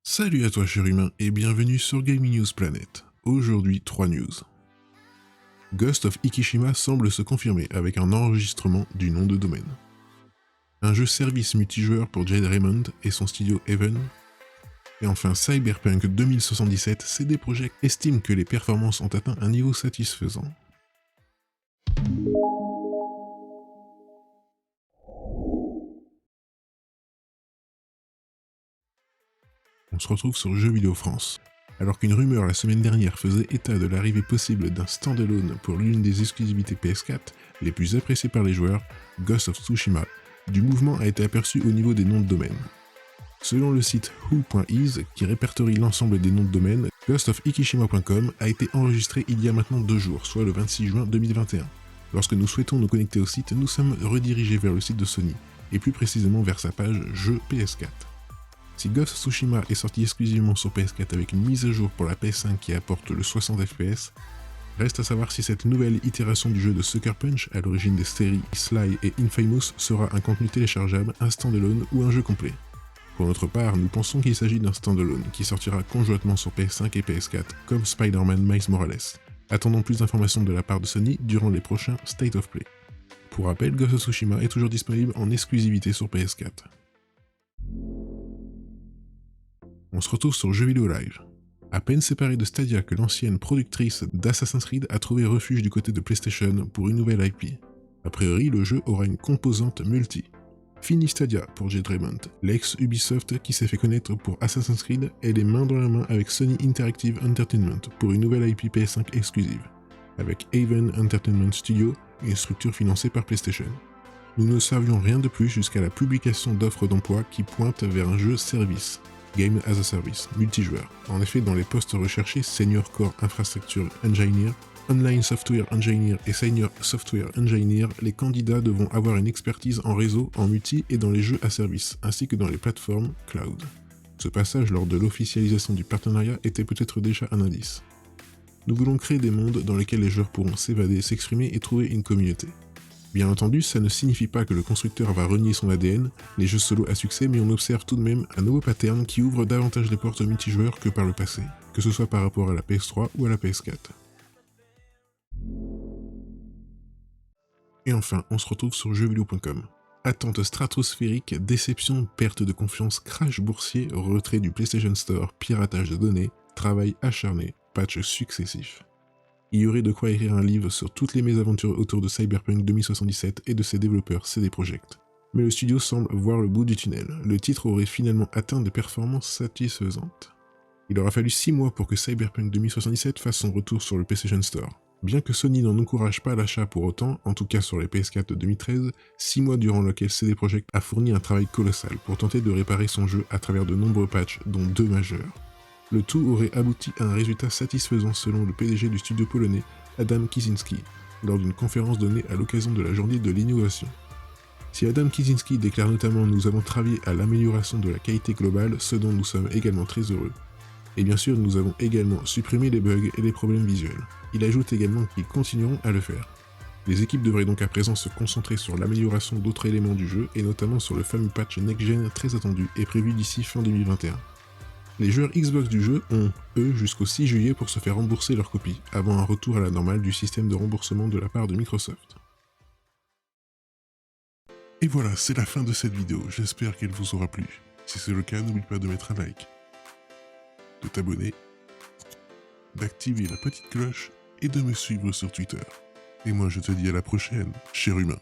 Salut à toi cher humain et bienvenue sur Gaming News Planet. Aujourd'hui 3 news. Ghost of Ikishima semble se confirmer avec un enregistrement du nom de domaine. Un jeu service multijoueur pour Jade Raymond et son studio Haven. Et enfin Cyberpunk 2077, CD Projekt estime que les performances ont atteint un niveau satisfaisant. On se retrouve sur Jeux Vidéo France. Alors qu'une rumeur la semaine dernière faisait état de l'arrivée possible d'un standalone pour l'une des exclusivités PS4 les plus appréciées par les joueurs, Ghost of Tsushima, du mouvement a été aperçu au niveau des noms de domaine. Selon le site who.is, qui répertorie l'ensemble des noms de domaine, ghostofikishima.com a été enregistré il y a maintenant 2 jours, soit le 26 juin 2021. Lorsque nous souhaitons nous connecter au site, nous sommes redirigés vers le site de Sony, et plus précisément vers sa page Jeux PS4. Si Ghost of Tsushima est sorti exclusivement sur PS4 avec une mise à jour pour la PS5 qui apporte le 60 FPS, reste à savoir si cette nouvelle itération du jeu de Sucker Punch, à l'origine des séries Sly et Infamous, sera un contenu téléchargeable, un standalone ou un jeu complet. Pour notre part, nous pensons qu'il s'agit d'un standalone qui sortira conjointement sur PS5 et PS4, comme Spider-Man Miles Morales. Attendons plus d'informations de la part de Sony durant les prochains State of Play. Pour rappel, Ghost of Tsushima est toujours disponible en exclusivité sur PS4. On se retrouve sur Jeux Vidéo Live. À peine séparée de Stadia que l'ancienne productrice d'Assassin's Creed a trouvé refuge du côté de PlayStation pour une nouvelle IP. A priori, le jeu aura une composante multi. Fini Stadia pour Jade Raymond, l'ex-Ubisoft qui s'est fait connaître pour Assassin's Creed est les mains dans la main avec Sony Interactive Entertainment pour une nouvelle IP PS5 exclusive, avec Haven Entertainment Studio, une structure financée par PlayStation. Nous ne savions rien de plus jusqu'à la publication d'offres d'emploi qui pointent vers un jeu service. Game as a Service, multijoueur. En effet, dans les postes recherchés Senior Core Infrastructure Engineer, Online Software Engineer et Senior Software Engineer, les candidats devront avoir une expertise en réseau, en multi et dans les jeux à service, ainsi que dans les plateformes cloud. Ce passage lors de l'officialisation du partenariat était peut-être déjà un indice. Nous voulons créer des mondes dans lesquels les joueurs pourront s'évader, s'exprimer et trouver une communauté. Bien entendu, ça ne signifie pas que le constructeur va renier son ADN, les jeux solo à succès, mais on observe tout de même un nouveau pattern qui ouvre davantage les portes multijoueurs que par le passé, que ce soit par rapport à la PS3 ou à la PS4. Et enfin, on se retrouve sur jeuxvideo.com. Attente stratosphérique, déception, perte de confiance, crash boursier, retrait du PlayStation Store, piratage de données, travail acharné, patch successifs. Il y aurait de quoi écrire un livre sur toutes les mésaventures autour de Cyberpunk 2077 et de ses développeurs CD Projekt. Mais le studio semble voir le bout du tunnel. Le titre aurait finalement atteint des performances satisfaisantes. Il aura fallu 6 mois pour que Cyberpunk 2077 fasse son retour sur le PlayStation Store. Bien que Sony n'en encourage pas l'achat pour autant, en tout cas sur les PS4 de 2013, 6 mois durant lesquels CD Projekt a fourni un travail colossal pour tenter de réparer son jeu à travers de nombreux patchs, dont 2 majeurs. Le tout aurait abouti à un résultat satisfaisant selon le PDG du studio polonais, Adam Kiciński, lors d'une conférence donnée à l'occasion de la journée de l'innovation. Si Adam Kiciński déclare notamment « Nous avons travaillé à l'amélioration de la qualité globale, ce dont nous sommes également très heureux. Et bien sûr, nous avons également supprimé les bugs et les problèmes visuels. » Il ajoute également qu'ils continueront à le faire. Les équipes devraient donc à présent se concentrer sur l'amélioration d'autres éléments du jeu, et notamment sur le fameux patch next-gen très attendu et prévu d'ici fin 2021. Les joueurs Xbox du jeu ont, eux, jusqu'au 6 juillet pour se faire rembourser leur copie, avant un retour à la normale du système de remboursement de la part de Microsoft. Et voilà, c'est la fin de cette vidéo, j'espère qu'elle vous aura plu. Si c'est le cas, n'oublie pas de mettre un like, de t'abonner, d'activer la petite cloche et de me suivre sur Twitter. Et moi je te dis à la prochaine, cher humain.